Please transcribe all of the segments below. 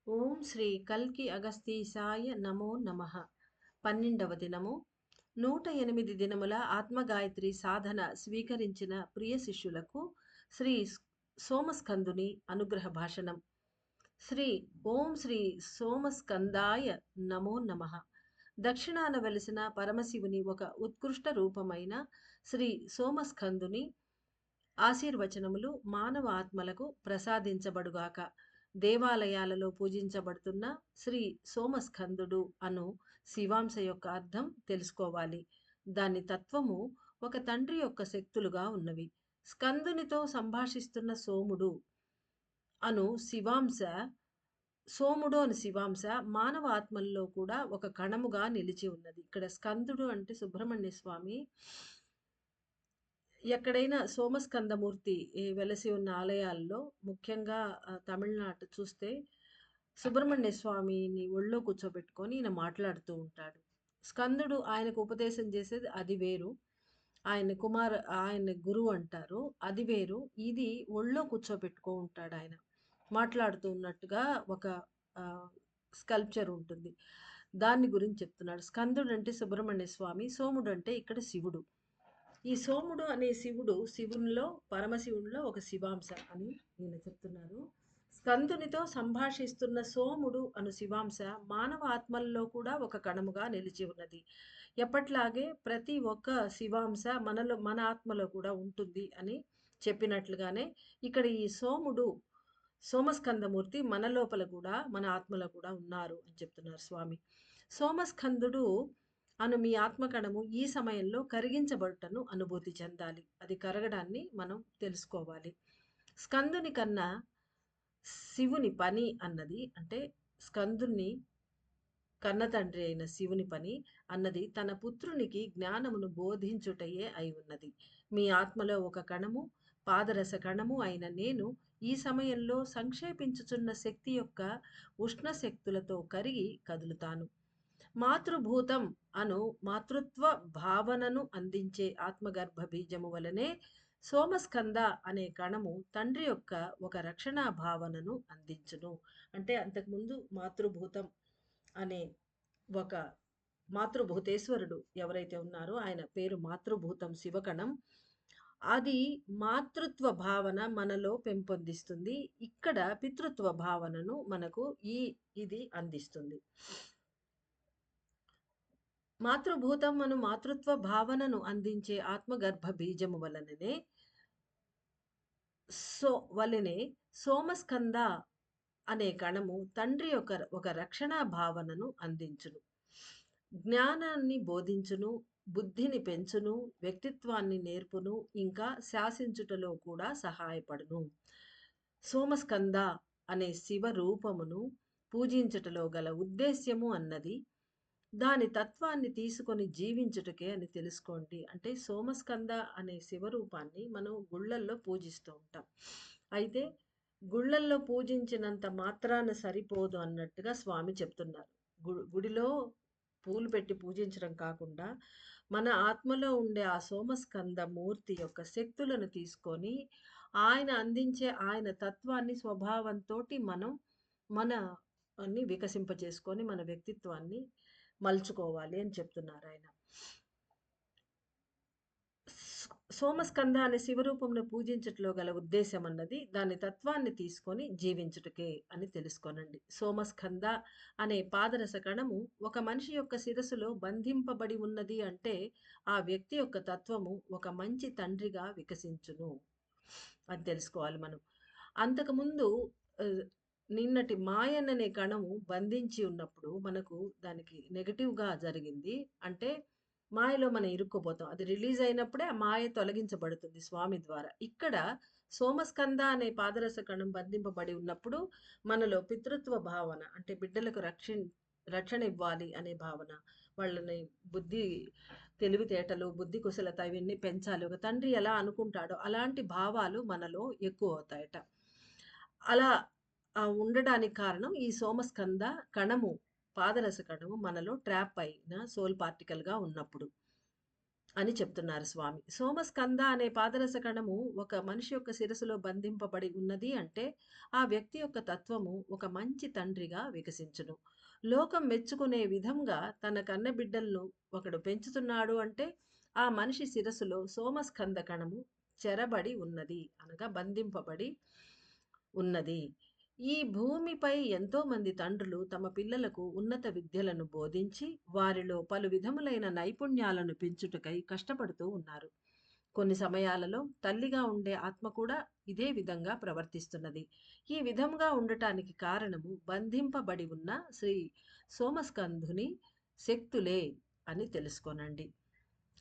ఓం శ్రీ కల్కి అగస్తీసాయ నమో నమః. 12వ దినము. 108 దినముల ఆత్మగాయత్రి సాధన స్వీకరించిన ప్రియ శిష్యులకు శ్రీ సోమస్కందుని అనుగ్రహ భాషణం. శ్రీ సోమస్కందాయ నమో నమః. దక్షిణాన వెలిసిన పరమశివుని ఒక ఉత్కృష్ట రూపమైన శ్రీ సోమస్కందుని ఆశీర్వచనములు మానవ ఆత్మలకు ప్రసాదించబడుగాక. దేవాలయాలలో పూజించబడుతున్న శ్రీ సోమస్కందుడు అను శివాంశ యొక్క అర్థం తెలుసుకోవాలి. దాని తత్వము ఒక తండ్రి యొక్క శక్తులుగా ఉన్నవి. స్కందునితో సంభాషిస్తున్న సోముడు అని శివాంశ మానవ ఆత్మల్లో కూడా ఒక కణముగా నిలిచి ఉన్నది. ఇక్కడ స్కందుడు అంటే సుబ్రహ్మణ్య స్వామి. ఎక్కడైనా సోమస్కందమూర్తి వెలసి ఉన్న ఆలయాల్లో ముఖ్యంగా తమిళనాడు చూస్తే సుబ్రహ్మణ్య స్వామిని ఒళ్ళో కూర్చోబెట్టుకొని ఈయన మాట్లాడుతూ ఉంటాడు. స్కందుడు ఆయనకు ఉపదేశం చేసేది అది వేరు. ఆయన గురువు అంటారు. అది వేరు. ఇది ఒళ్ళో కూర్చోబెట్టుకో ఉంటాడు ఆయన. మాట్లాడుతూ ఉన్నట్టుగా ఒక స్కల్ప్చర్ ఉంటుంది. దాన్ని గురించి చెప్తున్నాడు. స్కందుడు అంటే సుబ్రహ్మణ్య స్వామి, సోముడు అంటే ఇక్కడ శివుడు. ఈ సోముడు అనే శివునిలో పరమశివునిలో ఒక శివాంశ అని ఈయన చెప్తున్నారు. స్కందునితో సంభాషిస్తున్న సోముడు అను శివాంశ మానవ ఆత్మల్లో కూడా ఒక కణముగా నిలిచి ఉన్నది. ఎప్పట్లాగే ప్రతి ఒక్క శివాంశ మన ఆత్మలో కూడా ఉంటుంది అని చెప్పినట్లుగానే ఇక్కడ ఈ సోమస్కందమూర్తి మన లోపల కూడా మన ఆత్మలో కూడా ఉన్నారు అని చెప్తున్నారు స్వామి. సోమస్కందుడు అను మీ ఆత్మకణము ఈ సమయంలో కరిగించబడుటను అనుభూతి చెందాలి. అది కరగడాన్ని మనం తెలుసుకోవాలి. స్కందుని కన్నా శివుని పని అన్నది, అంటే స్కందుని కన్న తండ్రి అయిన శివుని పని అన్నది తన పుత్రునికి జ్ఞానమును బోధించుటయే అయి ఉన్నది. మీ ఆత్మలో ఒక కణము, పాదరస కణము అయిన నేను ఈ సమయంలో సంక్షేపించుచున్న శక్తి యొక్క ఉష్ణ శక్తులతో కరిగి కదులుతాను. మాతృభూతం అను మాతృత్వ భావనను అందించే ఆత్మగర్భ బీజము వలనే సోమస్కంద అనే కణము తండ్రి యొక్క ఒక రక్షణా భావనను అందించును. అంటే అంతకుముందు మాతృభూతం అనే ఒక మాతృభూతేశ్వరుడు ఎవరైతే ఉన్నారో ఆయన పేరు మాతృభూతం శివకణం. అది మాతృత్వ భావన మనలో పెంపొందిస్తుంది. ఇక్కడ పితృత్వ భావనను మనకు ఇది అందిస్తుంది. మాతృభూతం అను మాతృత్వ భావనను అందించే ఆత్మగర్భ బీజము వలనే సోమస్కంద అనే కణము తండ్రి ఒక రక్షణా భావనను అందించును. జ్ఞానాన్ని బోధించును, బుద్ధిని పెంచును, వ్యక్తిత్వాన్ని నేర్పును, ఇంకా శాసించుటలో కూడా సహాయపడును. సోమస్కంద అనే శివ రూపమును పూజించుటలో గల ఉద్దేశ్యము అన్నది దాని తత్వాన్ని తీసుకొని జీవించుటకే అని తెలుసుకోండి. అంటే సోమస్కంద అనే శివరూపాన్ని మనం గుళ్ళల్లో పూజిస్తూ ఉంటాం. అయితే గుళ్ళల్లో పూజించినంత మాత్రాన సరిపోదు అన్నట్టుగా స్వామి చెప్తున్నారు. గుడిలో పూలు పెట్టి పూజించడం కాకుండా మన ఆత్మలో ఉండే ఆ సోమస్కంద మూర్తి యొక్క శక్తులను తీసుకొని ఆయన అందించే ఆయన తత్వాన్ని స్వభావంతోటి మనం మనని వికసింపజేసుకొని మన వ్యక్తిత్వాన్ని మలుచుకోవాలి అని చెప్తున్నారు ఆయన. సోమస్కంద అనే శివరూపంలో పూజించట్లో గల ఉద్దేశం అన్నది దాని తత్వాన్ని తీసుకొని జీవించుటకే అని తెలుసుకోనండి. సోమస్కంద అనే పాదరస కణము ఒక మనిషి యొక్క శిరస్సులో బంధింపబడి ఉన్నది అంటే ఆ వ్యక్తి యొక్క తత్వము ఒక మంచి తండ్రిగా వికసించును అని తెలుసుకోవాలి మనం. అంతకుముందు నిన్నటి మాయన్ అనే కణము బంధించి ఉన్నప్పుడు మనకు దానికి నెగటివ్‌గా జరిగింది. అంటే మాయలో మనం ఇరుక్కుపోతాం. అది రిలీజ్ అయినప్పుడే ఆ మాయ తొలగించబడుతుంది స్వామి ద్వారా. ఇక్కడ సోమస్కంద అనే పాదరస కణం బంధింపబడి ఉన్నప్పుడు మనలో పితృత్వ భావన, అంటే బిడ్డలకు రక్షణ ఇవ్వాలి అనే భావన, వాళ్ళని తెలివితేటలు, బుద్ధి కుశలత ఇవన్నీ పెంచాలి. ఒక తండ్రి ఎలా అనుకుంటాడో అలాంటి భావాలు మనలో ఎక్కువ అవుతాయట. అలా ఉండడానికి కారణం ఈ సోమస్కంద కణము, పాదరస కణము మనలో ట్రాప్ అయిన సోల్ పార్టికల్‌గా ఉన్నప్పుడు. అని చెప్తున్నారు స్వామి. సోమస్కంద అనే పాదరస కణము ఒక మనిషి యొక్క శిరస్సులో బంధింపబడి ఉన్నది అంటే, ఆ వ్యక్తి యొక్క తత్వము ఒక మంచి తండ్రిగా వికసించును. లోకం మెచ్చుకునే విధంగా తన కన్నబిడ్డలను ఒకడు పెంచుతున్నాడు అంటే, ఆ మనిషి శిరస్సులో సోమస్కంద కణము చెరబడి ఉన్నది. అనగా బంధింపబడి ఉన్నది. ఈ భూమిపై ఎంతోమంది తండ్రులు తమ పిల్లలకు ఉన్నత విద్యలను బోధించి, వారిలో పలు విధములైన నైపుణ్యాలను పెంచుటకై కష్టపడుతూ ఉన్నారు. కొన్ని సమయాలలో తల్లిగా ఉండే ఆత్మ కూడా ఇదే విధంగా ప్రవర్తిస్తున్నది. ఈ విధంగా ఉండటానికి కారణము బంధింపబడి ఉన్న శ్రీ సోమస్కంధుని శక్తులే అని తెలుసుకోనండి.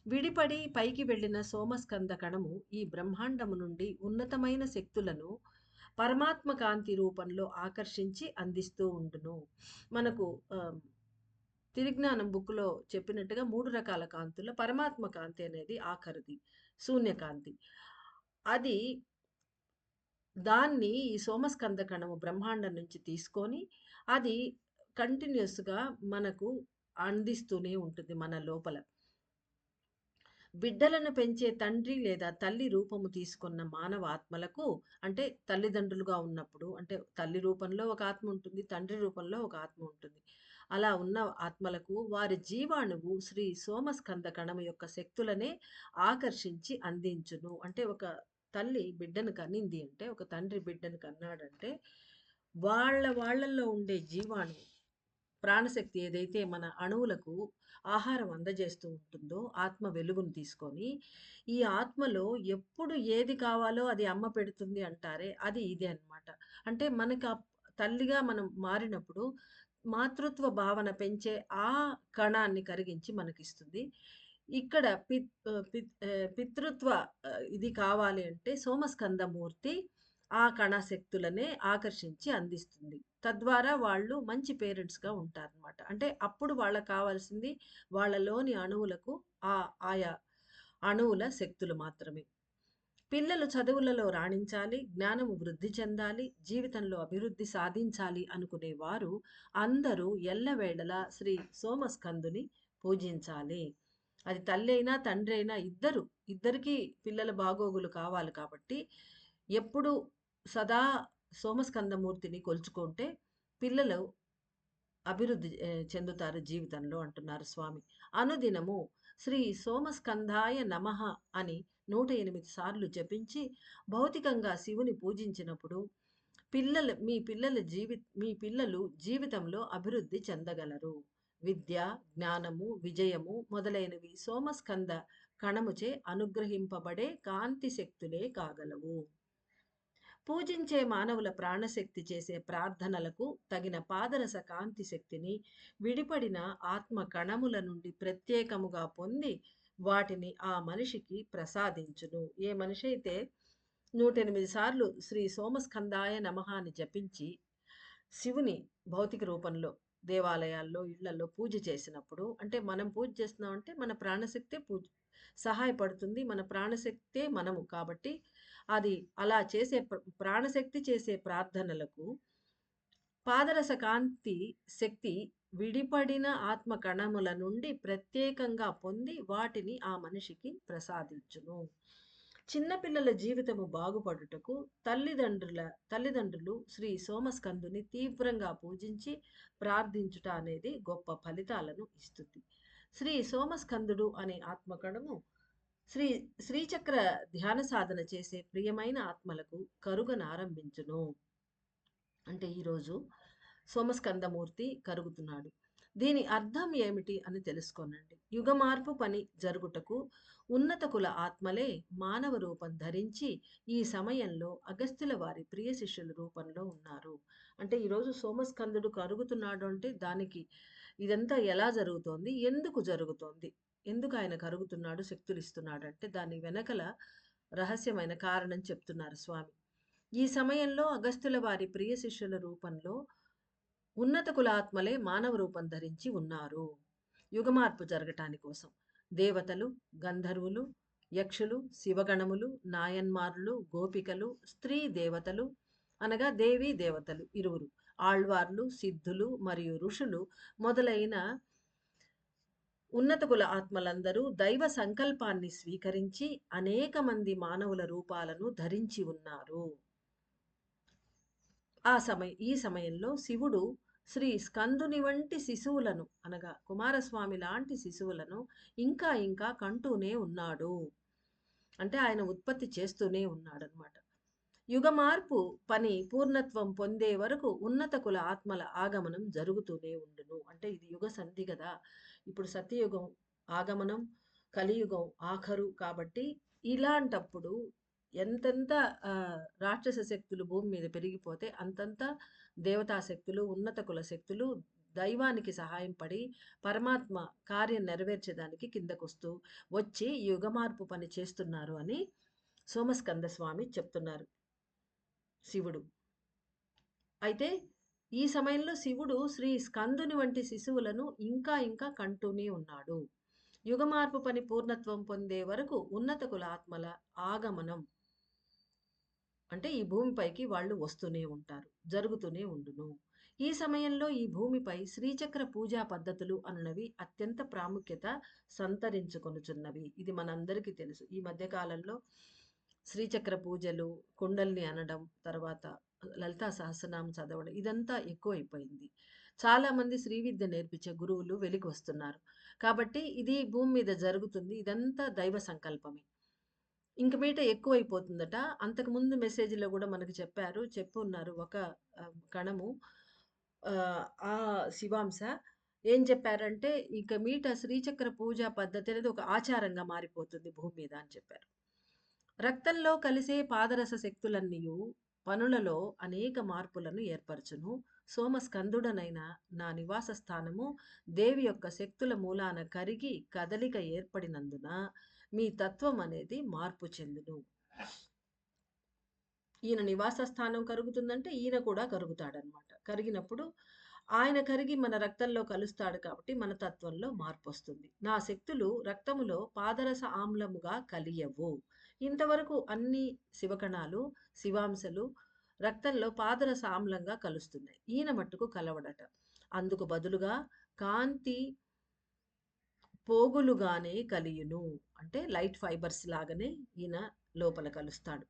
విడిపడి పైకి వెళ్ళిన సోమస్కంద కణము ఈ బ్రహ్మాండము నుండి ఉన్నతమైన శక్తులను పరమాత్మ కాంతి రూపంలో ఆకర్షించి అందిస్తూ ఉండును. మనకు తిరిజ్ఞానం బుక్‌లో చెప్పినట్టుగా 3 రకాల కాంతుల్లో పరమాత్మ కాంతి అనేది ఆఖరిది. శూన్యకాంతి. అది దాన్ని ఈ సోమస్కంద కణము బ్రహ్మాండం నుంచి తీసుకొని, అది కంటిన్యూయస్‌గా మనకు అందిస్తూనే ఉంటుంది మన లోపల. బిడ్డలను పెంచే తండ్రి లేదా తల్లి రూపము తీసుకున్న మానవ ఆత్మలకు అంటే తల్లిదండ్రులుగా ఉన్నప్పుడు అంటే తల్లి రూపంలో ఒక ఆత్మ ఉంటుంది, తండ్రి రూపంలో ఒక ఆత్మ ఉంటుంది. అలా ఉన్న ఆత్మలకు వారి జీవాణువు శ్రీ సోమస్కంద కణము యొక్క శక్తులనే ఆకర్షించి అందించును. అంటే ఒక తల్లి బిడ్డను కనింది అంటే, ఒక తండ్రి బిడ్డను కన్నాడంటే, వాళ్ళల్లో ఉండే జీవాణువు ప్రాణశక్తి ఏదైతే మన అణువులకు ఆహారం అందజేస్తూ ఉంటుందో ఆత్మ వెలుగును తీసుకొని, ఈ ఆత్మలో ఎప్పుడు ఏది కావాలో అది అమ్మ పెడుతుంది అంటారే, అది ఇదే అన్నమాట. అంటే మనకు తల్లిగా మనం మారినప్పుడు మాతృత్వ భావన పెంచే ఆ కణాన్ని కరిగించి మనకిస్తుంది. ఇక్కడ పితృత్వ ఇది కావాలి అంటే సోమస్కందమూర్తి ఆ కణశక్తులనే ఆకర్షించి అందిస్తుంది. తద్వారా వాళ్ళు మంచి పేరెంట్స్‌గా ఉంటారనమాట. అంటే అప్పుడు వాళ్ళకి కావాల్సింది వాళ్ళలోని అణువులకు ఆయా అణువుల శక్తులు మాత్రమే. పిల్లలు చదువులలో రాణించాలి, జ్ఞానము వృద్ధి చెందాలి, జీవితంలో అభివృద్ధి సాధించాలి అనుకునేవారు అందరూ ఎల్లవేళలా శ్రీ సోమస్కందుని పూజించాలి. అది తల్లైనా, తండ్రైనా ఇద్దరికీ పిల్లల బాగోగులు కావాలి కాబట్టి ఎప్పుడు సదా సోమస్కందమూర్తిని కొలుచుకుంటే పిల్లలు అభివృద్ధి చెందుతారు జీవితంలో అంటున్నారు స్వామి. అనుదినము శ్రీ సోమస్కంధాయ నమః అని 108 సార్లు జపించి భౌతికంగా శివుని పూజించినప్పుడు మీ పిల్లలు జీవితంలో అభివృద్ధి చెందగలరు. విద్య, జ్ఞానము, విజయము మొదలైనవి సోమస్కంద కణముచే అనుగ్రహింపబడే కాంతి శక్తులే కాగలవు. పూజించే మానవుల ప్రాణశక్తి చేసే ప్రార్థనలకు తగిన పాదరస కాంతి శక్తిని విడిపడిన ఆత్మ కణముల నుండి ప్రత్యేకముగా పొంది వాటిని ఆ మనిషికి ప్రసాదించును. ఏ మనిషి అయితే 108 సార్లు శ్రీ సోమస్కందాయ నమః అని జపించి శివుని భౌతిక రూపంలో దేవాలయాల్లో, ఇళ్లలో పూజ చేసినప్పుడు అంటే మనం పూజ చేస్తున్నామంటే మన ప్రాణశక్తే సహాయపడుతుంది. మన ప్రాణశక్తే మనము కాబట్టి అది అలా చేసే ప్రాణశక్తి చేసే ప్రార్థనలకు పాదరస కాంతి శక్తి విడిపడిన ఆత్మ కణముల నుండి ప్రత్యేకంగా పొంది వాటిని ఆ మనిషికి ప్రసాదించును. చిన్నపిల్లల జీవితము బాగుపడుటకు తల్లిదండ్రులు శ్రీ సోమస్కందుని తీవ్రంగా పూజించి ప్రార్థించుట అనేది గొప్ప ఫలితాలను ఇస్తుంది. శ్రీ సోమస్కందుడు అనే ఆత్మకణము శ్రీచక్ర ధ్యాన సాధన చేసే ప్రియమైన ఆత్మలకు కరుగనారంభించును. అంటే ఈరోజు సోమస్కందమూర్తి కరుగుతున్నాడు. దీని అర్థం ఏమిటి అని తెలుసుకోనండి. యుగమార్పు పని జరుగుటకు ఉన్నత కుల ఆత్మలే మానవ రూపం ధరించి ఈ సమయంలో అగస్త్యుల వారి ప్రియ శిష్యుల రూపంలో ఉన్నారు. అంటే ఈరోజు సోమస్కందుడు కరుగుతున్నాడు అంటే దానికి ఇదంతా ఎలా జరుగుతోంది, ఎందుకు జరుగుతోంది, ఎందుకు ఆయన కరుగుతున్నాడు, శక్తులు ఇస్తున్నాడు అంటే దాని వెనకల రహస్యమైన కారణం చెప్తున్నారు స్వామి. ఈ సమయంలో అగస్త్యుల వారి ప్రియ శిష్యుల రూపంలో ఉన్నత కులాత్మలే మానవ రూపం ధరించి ఉన్నారు. యుగమార్పు జరగటాని కోసం దేవతలు, గంధర్వులు, యక్షులు, శివగణములు, నాయన్మారులు, గోపికలు, స్త్రీ దేవతలు అనగా దేవీ దేవతలు ఇరువురు, ఆళ్వార్లు, సిద్ధులు మరియు ఋషులు మొదలైన ఉన్నత కుల ఆత్మలందరూ దైవ సంకల్పాన్ని స్వీకరించి అనేక మంది మానవుల రూపాలను ధరించి ఉన్నారు. ఈ సమయంలో శివుడు శ్రీ స్కందుని వంటి శిశువులను అనగా కుమారస్వామి లాంటి శిశువులను ఇంకా ఇంకా కంటూనే ఉన్నాడు. అంటే ఆయన ఉత్పత్తి చేస్తూనే ఉన్నాడనమాట. యుగ మార్పు పని పూర్ణత్వం పొందే వరకు ఉన్నత కుల ఆత్మల ఆగమనం జరుగుతూనే ఉండును. అంటే ఇది యుగ సంధి కదా! ఇప్పుడు సత్యయుగం ఆగమనం, కలియుగం ఆఖరు కాబట్టి ఇలాంటప్పుడు ఎంతెంత రాక్షస శక్తులు భూమి మీద పెరిగిపోతే అంతంత దేవతా శక్తులు, ఉన్నత కుల శక్తులు దైవానికి సహాయం పడి పరమాత్మ కార్యం నెరవేర్చేదానికి కిందకొస్తూ వచ్చి యుగ మార్పు పని చేస్తున్నారు అని సోమస్కంద స్వామి చెప్తున్నారు శివుడు. అయితే ఈ సమయంలో శివుడు శ్రీ స్కందుని వంటి శిశువులను ఇంకా ఇంకా కంటూనే ఉన్నాడు. యుగ మార్పు పని పూర్ణత్వం పొందే వరకు ఉన్నత కుల ఆత్మల ఆగమనం అంటే ఈ భూమిపైకి వాళ్ళు వస్తూనే ఉంటారు. జరుగుతూనే ఉండును. ఈ సమయంలో ఈ భూమిపై శ్రీచక్ర పూజా పద్ధతులు అన్నవి అత్యంత ప్రాముఖ్యత సంతరించుకొనుచున్నవి. ఇది మనందరికీ తెలుసు. ఈ మధ్య కాలంలో శ్రీచక్ర పూజలు, కుండల్ని అనడం, తర్వాత లలితా సహస్రనామం చదవడం ఇదంతా ఎక్కువైపోయింది. చాలామంది శ్రీ విద్య నేర్పించే గురువులు వెలికి వస్తున్నారు. కాబట్టి ఇది భూమి మీద జరుగుతుంది. ఇదంతా దైవ సంకల్పమే. ఇంక మీట ఎక్కువైపోతుందట. అంతకుముందు మెసేజ్‌లో గూడా మనకు చెప్పారు. చెప్పున్నారు ఒక కణము ఆ శివాంశ ఏం చెప్పారంటే, ఇక మీట శ్రీచక్ర పూజా పద్ధతి అనేది ఒక ఆచారంగా మారిపోతుంది భూమి మీద అని చెప్పారు. రక్తంలో కలిసే పాదరస శక్తులన్నీయు పనులలో అనేక మార్పులను ఏర్పరచును. సోమస్కందుడనైన నా నివాస స్థానము దేవి యొక్క శక్తుల మూలాన కరిగి కదలిక ఏర్పడినందున మీ తత్వం అనేది మార్పు చెందును. ఈయన నివాస స్థానం కరుగుతుందంటే ఈయన కూడా కరుగుతాడనమాట. కరిగినప్పుడు ఆయన కరిగి మన రక్తంలో కలుస్తాడు కాబట్టి మన తత్వంలో మార్పొస్తుంది. నా శక్తులు రక్తములో పాదరస ఆమ్లముగా కలియవు. ఇంతవరకు అన్ని శివకణాలు, శివాంశలు రక్తంలో పాదరస ఆమ్లంగా కలుస్తున్నాయి. ఈయన మట్టుకు కలవడట. అందుకు బదులుగా కాంతి పోగులుగానే కలియును. అంటే లైట్ ఫైబర్స్ లాగానే ఈయన లోపల కలుస్తాడు.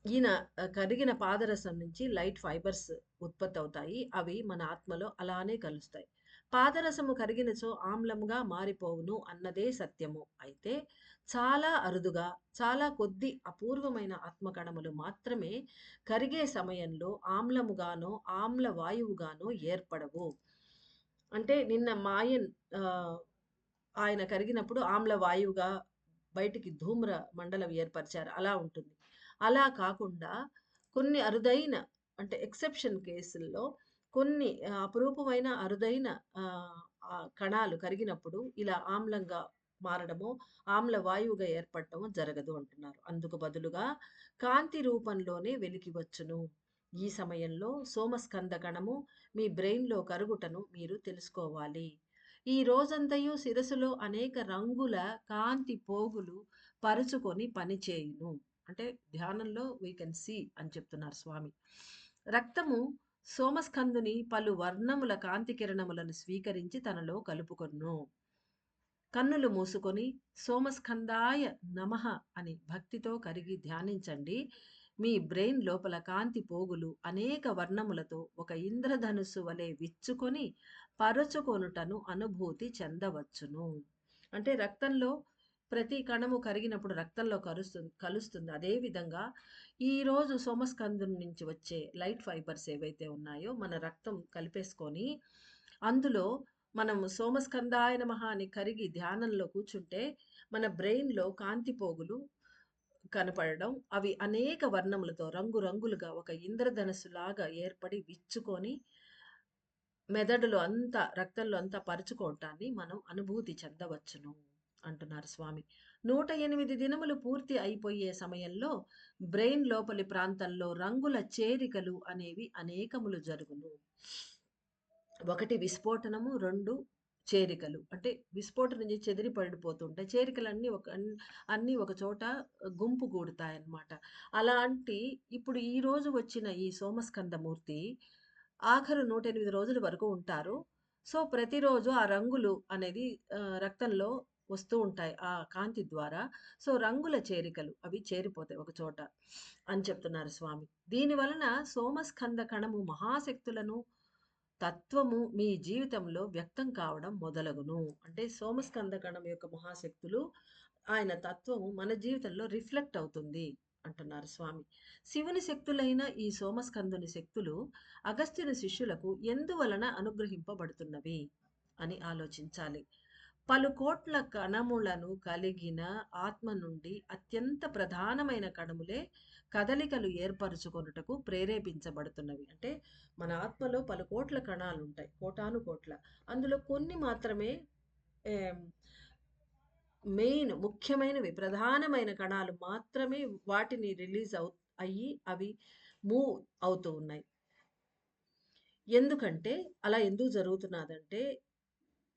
ఈయన కరిగిన పాదరసం నుంచి లైట్ ఫైబర్స్ ఉత్పత్తవుతాయి. అవి మన ఆత్మలో అలానే కలుస్తాయి. పాదరసము కరిగినచో ఆమ్లముగా మారిపోవును అన్నదే సత్యము. అయితే చాలా అరుదుగా, చాలా కొద్ది అపూర్వమైన ఆత్మకణములు మాత్రమే కరిగే సమయంలో ఆమ్లముగానో, ఆమ్ల వాయువుగానో ఏర్పడవు. అంటే నిన్న మాయన్ ఆయన కరిగినప్పుడు ఆమ్ల వాయువుగా బయటికి ధూమ్ర మండలం ఏర్పరిచారు. అలా ఉంటుంది. అలా కాకుండా కొన్ని అరుదైన అంటే ఎక్సెప్షన్ కేసుల్లో కొన్ని అపురూపమైన అరుదైన కణాలు కరిగినప్పుడు ఇలా ఆమ్లంగా మారడమో, ఆమ్ల వాయువుగా ఏర్పడటమో జరగదు అంటున్నారు. అందుకు బదులుగా కాంతి రూపంలోనే వెలికి వచ్చును. ఈ సమయంలో సోమస్కంద కణము మీ బ్రెయిన్‌లో కరుగుటను మీరు తెలుసుకోవాలి. ఈ రోజంతయు శిరస్సులో అనేక రంగుల కాంతి పోగులు పరుచుకొని పనిచేయును. అంటే ధ్యానంలో వి కెన్ సీ అని చెప్తున్నారు స్వామి. రక్తము సోమస్కందుని పలు వర్ణముల కాంతి కిరణములను స్వీకరించి తనలో కలుపుకొనును. కన్నులు మూసుకొని సోమస్కందాయ నమః అని భక్తితో కరిగి ధ్యానించండి. మీ బ్రెయిన్ లోపల కాంతి పోగులు అనేక వర్ణములతో ఒక ఇంద్రధనుస్సు వలె విచ్చుకొని పరచుకొనుటను అనుభూతి చెందవచ్చును. అంటే రక్తంలో ప్రతి కణము కరిగినప్పుడు రక్తంలో కలుస్తుంది. అదేవిధంగా ఈరోజు సోమస్కందుని నుంచి వచ్చే లైట్ ఫైబర్స్ ఏవైతే ఉన్నాయో మన రక్తం కలిపేసుకొని అందులో మనం సోమస్కందాయ నమః అని కరిగి ధ్యానంలో కూర్చుంటే మన బ్రెయిన్‌లో కాంతి పోగులు కనపడడం, అవి అనేక వర్ణములతో రంగురంగులుగా ఒక ఇంద్రధనుస్సులాగా ఏర్పడి విచ్చుకొని మెదడులో అంతా రక్తంలో అంతా పరుచుకోవటాన్ని మనం అనుభూతి చెందవచ్చును అంటున్నారు స్వామి. 108 దినములు పూర్తి అయిపోయే సమయంలో బ్రెయిన్ లోపలి ప్రాంతంలో రంగుల చేరికలు అనేవి అనేకములు జరుగును. 1 విస్ఫోటనము, 2 చేరికలు. అంటే విస్ఫోటనం నుంచి చెదిరి పడిపోతుంటాయి. చేరికలన్నీ అన్నీ ఒక చోట గుంపు గూడుతాయన్నమాట. అలాంటి ఇప్పుడు ఈరోజు వచ్చిన ఈ సోమస్కందమూర్తి ఆఖరు 108 రోజుల వరకు ఉంటారు. సో, ప్రతిరోజు ఆ రంగులు అనేది రక్తంలో వస్తూ ఉంటాయి. ఆ కాంతి ద్వారా. సో, రంగుల చేరికలు అవి చేరిపోతాయి ఒక చోట అని చెప్తున్నారు స్వామి. దీని వలన సోమస్కంద కణము మహాశక్తులను, తత్వము మీ జీవితంలో వ్యక్తం కావడం మొదలగును. అంటే సోమస్కంద కణం యొక్క మహాశక్తులు, ఆయన తత్వము మన జీవితంలో రిఫ్లెక్ట్ అవుతుంది అంటున్నారు స్వామి. శివుని శక్తులైన ఈ సోమస్కందుని శక్తులు అగస్త్యుని శిష్యులకు ఎందువలన అనుగ్రహింపబడుతున్నవి అని ఆలోచించాలి. పలు కోట్ల కణములను కలిగిన ఆత్మ నుండి అత్యంత ప్రధానమైన కణములే కదలికలు ఏర్పరుచుకొనుటకు ప్రేరేపించబడుతున్నవి. అంటే మన ఆత్మలో పలు కోట్ల కణాలుంటాయి. కోటాను కోట్ల. అందులో కొన్ని మాత్రమే ఆహ్, ముఖ్యమైనవి ప్రధానమైన కణాలు మాత్రమే వాటిని అయ్యి అవి మూవ్ అవుతూ ఉన్నాయి. ఎందుకంటే అలా ఎందుకు జరుగుతున్నాదంటే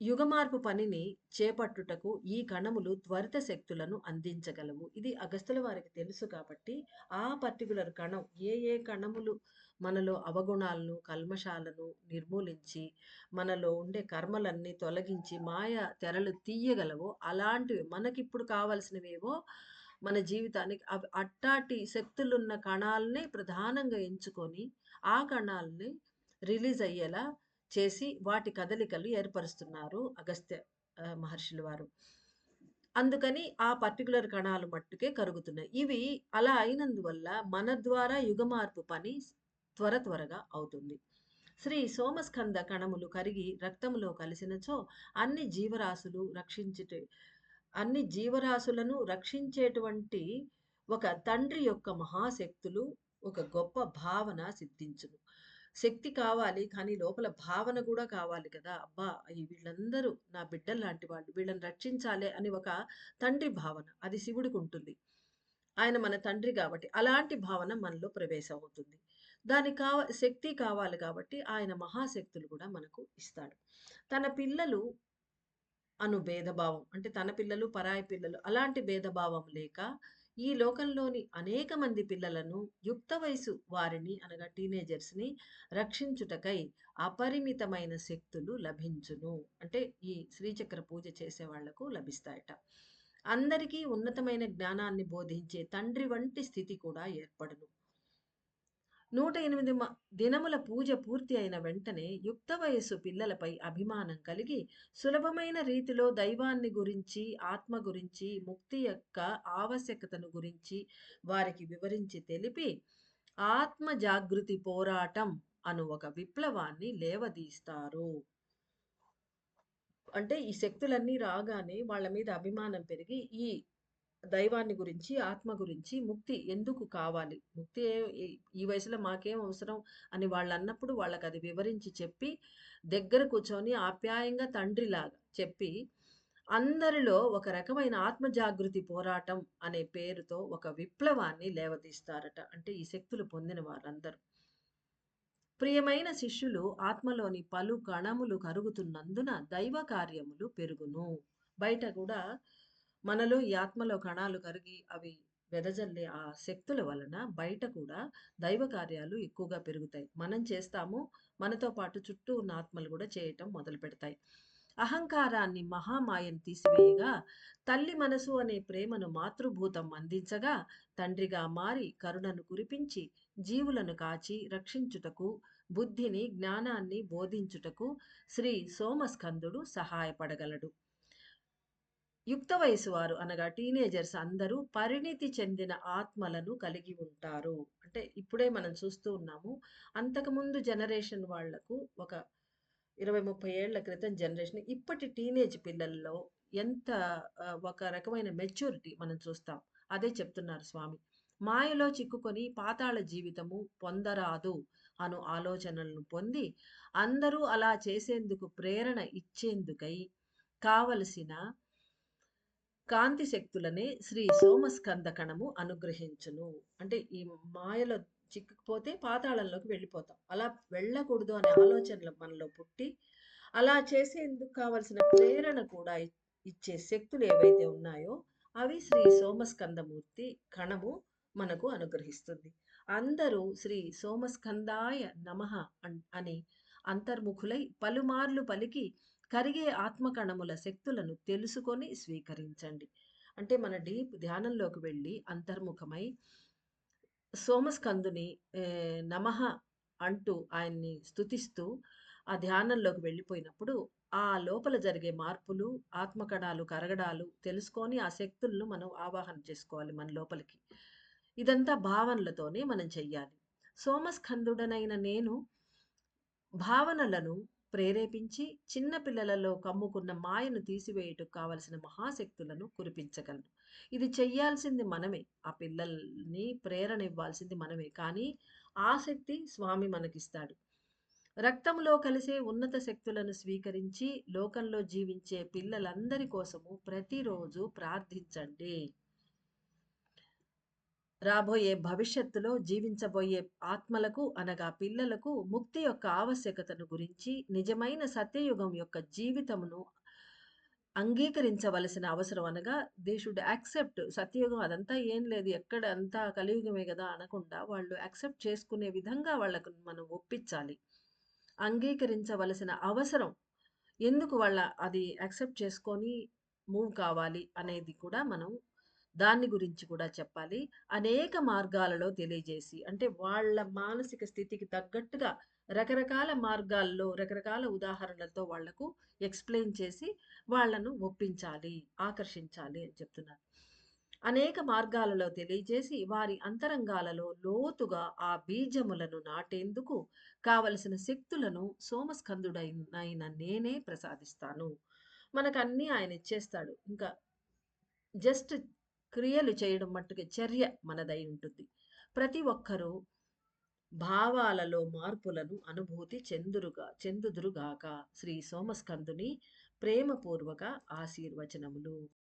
యుగమార్పు పనిని చేపట్టుటకు ఈ కణములు త్వరిత శక్తులను అందించగలవు. ఇది అగస్త్యుల వారికి తెలుసు కాబట్టి, ఆ పర్టిక్యులర్ కణం ఏ కణములు మనలో అవగుణాలను, కల్మషాలను నిర్మూలించి, మనలో ఉండే కర్మలన్నీ తొలగించి, మాయ తెరలు తీయగలవో, అలాంటివి మనకిప్పుడు కావాల్సినవేవో మన జీవితానికి అట్టాటి శక్తులున్న కణాలనే ప్రధానంగా ఎంచుకొని, ఆ కణాల్ని రిలీజ్ అయ్యేలా చేసి వాటి కదలికలు ఏర్పరుస్తున్నారు అగస్త్య మహర్షుల వారు. అందుకని ఆ పర్టిక్యులర్ కణాలు మట్టుకే కరుగుతున్నాయి. ఇవి అలా అయినందువల్ల మన ద్వారా యుగమార్పు పని త్వరగా అవుతుంది. శ్రీ సోమస్కంద కణములు కరిగి రక్తములో కలిసినచో అన్ని జీవరాశులు అన్ని జీవరాశులను రక్షించేటువంటి ఒక తండ్రి యొక్క మహాశక్తులు ఒక గొప్ప భావన సిద్ధించును. శక్తి కావాలి. కానీ లోపల భావన గూడా కావాలి కదా! అబ్బా! వీళ్ళందరూ నా బిడ్డల్లాంటి వాళ్ళు. వీళ్ళని రక్షించాలి అని ఒక తండ్రి భావన. అది శివుడికుంటుంది. ఆయన మన తండ్రి గాబట్టి. అలాంటి భావన మనలో ప్రవేశమవుతుంది. దానికి శక్తి కావాలి కాబట్టి ఆయన మహాశక్తులు గూడా మనకు ఇస్తాడు. తన పిల్లలు భేదభావం. అంటే తన పిల్లలు, పరాయి పిల్లలు అలాంటి భేదభావం లేక, ఈ లోకంలోని అనేక మంది పిల్లలను యుక్త వయసు వారిని అనగా టీనేజర్స్‌ని రక్షించుటకై అపరిమితమైన శక్తులు లభించును. అంటే ఈ శ్రీచక్ర పూజ చేసే వాళ్లకు లభిస్తాయట. అందరికీ ఉన్నతమైన జ్ఞానాన్ని బోధించే తండ్రి వంటి స్థితి కూడా ఏర్పడును. 108 దినముల పూజ పూర్తి అయిన వెంటనే యుక్త వయస్సు పిల్లలపై అభిమానం కలిగి సులభమైన రీతిలో దైవాన్ని గురించి, ఆత్మ గురించి, ముక్తి యొక్క ఆవశ్యకతను గురించి వారికి వివరించి తెలిపి, ఆత్మ జాగృతి పోరాటం అను ఒక విప్లవాన్ని లేవదీస్తారు. అంటే ఈ శక్తులన్నీ రాగానే వాళ్ళ మీద అభిమానం పెరిగి ఈ దైవాన్ని గురించి, ఆత్మ గురించి, ముక్తి ఎందుకు కావాలి? ముక్తి ఈ వయసులో మాకేం అవసరం అని వాళ్ళన్నప్పుడు వాళ్ళకది వివరించి చెప్పి, దగ్గర కూర్చొని ఆప్యాయంగా తండ్రిలాగా చెప్పి, అందరిలో ఒక రకమైన ఆత్మ జాగృతి పోరాటం అనే పేరుతో ఒక విప్లవాన్ని లేవదీస్తారట. అంటే ఈ శక్తులు పొందిన వారందరూ. ప్రియమైన శిష్యులు ఆత్మలోని పలు కణములు కరుగుతున్నందున దైవ కార్యములు పెరుగును. బయట కూడా మనలో ఈ ఆత్మలో కణాలు కరిగి అవి వెదజల్లే ఆ శక్తుల వలన బయట కూడా దైవ కార్యాలు ఎక్కువగా పెరుగుతాయి. మనం చేస్తాము, మనతో పాటు చుట్టూ ఉన్న ఆత్మలు కూడా చేయటం మొదలు పెడతాయి. అహంకారాన్ని మహామాయను తీసివేయగా తల్లి మనసు అనే ప్రేమను మాతృభూతం అందించగా తండ్రిగా మారి కరుణను కురిపించి జీవులను కాచి రక్షించుటకు బుద్ధిని జ్ఞానాన్ని బోధించుటకు శ్రీ సోమస్కందుడు సహాయపడగలడు. యుక్త వయసు వారు అనగా టీనేజర్స్ అందరూ పరిణితి చెందిన ఆత్మలను కలిగి ఉంటారు. అంటే ఇప్పుడే మనం చూస్తూ ఉన్నాము. అంతకుముందు జనరేషన్ వాళ్లకు ఒక 20, 30 ఏళ్ల క్రితం జనరేషన్ ఇప్పటి టీనేజ్ పిల్లల్లో ఎంత ఒక రకమైన మెచ్యూరిటీ మనం చూస్తాం. అదే చెప్తున్నారు స్వామి. మాయలో చిక్కుకొని పాతాళ జీవితము పొందరాదు అను ఆలోచనలను పొంది అందరూ అలా చేసేందుకు ప్రేరణ ఇచ్చేందుకై కావలసిన కాంతి శక్తులనే శ్రీ సోమస్కంద కణము అనుగ్రహించును. అంటే ఈ మాయలో చిక్కుకుపోతే పాతాళంలోకి వెళ్ళిపోతాం. అలా వెళ్ళకూడదు అనే ఆలోచనలు మనలో పుట్టి, అలా చేసేందుకు కావలసిన ప్రేరణ కూడా ఇచ్చే శక్తులు ఏవైతే ఉన్నాయో, అవి శ్రీ సోమస్కందమూర్తి కణము మనకు అనుగ్రహిస్తుంది. అందరూ శ్రీ సోమస్కందాయ నమః అని అంతర్ముఖులై పలుమార్లు పలికి కరిగే ఆత్మకణముల శక్తులను తెలుసుకొని స్వీకరించండి. అంటే మన డీప్ ధ్యానంలోకి వెళ్ళి అంతర్ముఖమై సోమస్కందుని నమః అంటూ ఆయన్ని స్తుతిస్తూ ఆ ధ్యానంలోకి వెళ్ళిపోయినప్పుడు, ఆ లోపల జరిగే మార్పులు, ఆత్మకణాలు కరగడాలు తెలుసుకొని ఆ శక్తులను మనం ఆవాహన చేసుకోవాలి మన లోపలికి. ఇదంతా భావనలతోనే మనం చెయ్యాలి. సోమస్కందుడనైన నేను భావనలను ప్రేరేపించి చిన్న పిల్లలలో కమ్ముకున్న మాయను తీసివేయుటకు కావలసిన మహాశక్తులను కురిపించగలను. ఇది చెయ్యాల్సింది మనమే. ఆ పిల్లల్ని ప్రేరణ ఇవ్వాల్సింది మనమే. కానీ ఆ శక్తి స్వామి మనకిస్తాడు. రక్తంలో కలిసే ఉన్నత శక్తులను స్వీకరించి లోకంలో జీవించే పిల్లలందరి కోసము ప్రతిరోజు ప్రార్థించండి. రాబోయే భవిష్యత్తులో జీవించబోయే ఆత్మలకు అనగా పిల్లలకు ముక్తి యొక్క ఆవశ్యకతను గురించి, నిజమైన సత్యయుగం యొక్క జీవితమును అంగీకరించవలసిన అవసరం అనగా దే షుడ్ యాక్సెప్ట్ సత్యయుగం అదంతా ఏం లేదు. ఎక్కడ అంతా కలియుగమే గదా! అనకుండా వాళ్ళు యాక్సెప్ట్ చేసుకునే విధంగా వాళ్ళకు మనం ఒప్పించాలి. అంగీకరించవలసిన అవసరం. ఎందుకు వాళ్ళ అది యాక్సెప్ట్ చేసుకొని మూవ్ కావాలి అనేది కూడా మనం దాన్ని గురించి కూడా చెప్పాలి. అనేక మార్గాలలో తెలియజేసి అంటే వాళ్ళ మానసిక స్థితికి తగ్గట్టుగా రకరకాల మార్గాల్లో, రకరకాల ఉదాహరణలతో వాళ్లకు ఎక్స్‌ప్లెయిన్ చేసి వాళ్ళను ఒప్పించాలి, ఆకర్షించాలి అని చెప్తున్నారు. అనేక మార్గాలలో తెలియజేసి వారి అంతరంగాలలో లోతుగా ఆ బీజములను నాటేందుకు కావలసిన శక్తులను సోమస్కందుడైన నేనే ప్రసాదిస్తాను. మనకన్నీ ఆయన ఇచ్చేస్తాడు. ఇంకా జస్ట్ క్రియలు చేయడం మట్టుకే చర్య మనదై ఉంటుంది. ప్రతి ఒక్కరూ భావాలలో మార్పులను అనుభూతి చెందుదురుగాక. శ్రీ సోమస్కందుని ప్రేమపూర్వక ఆశీర్వచనములు.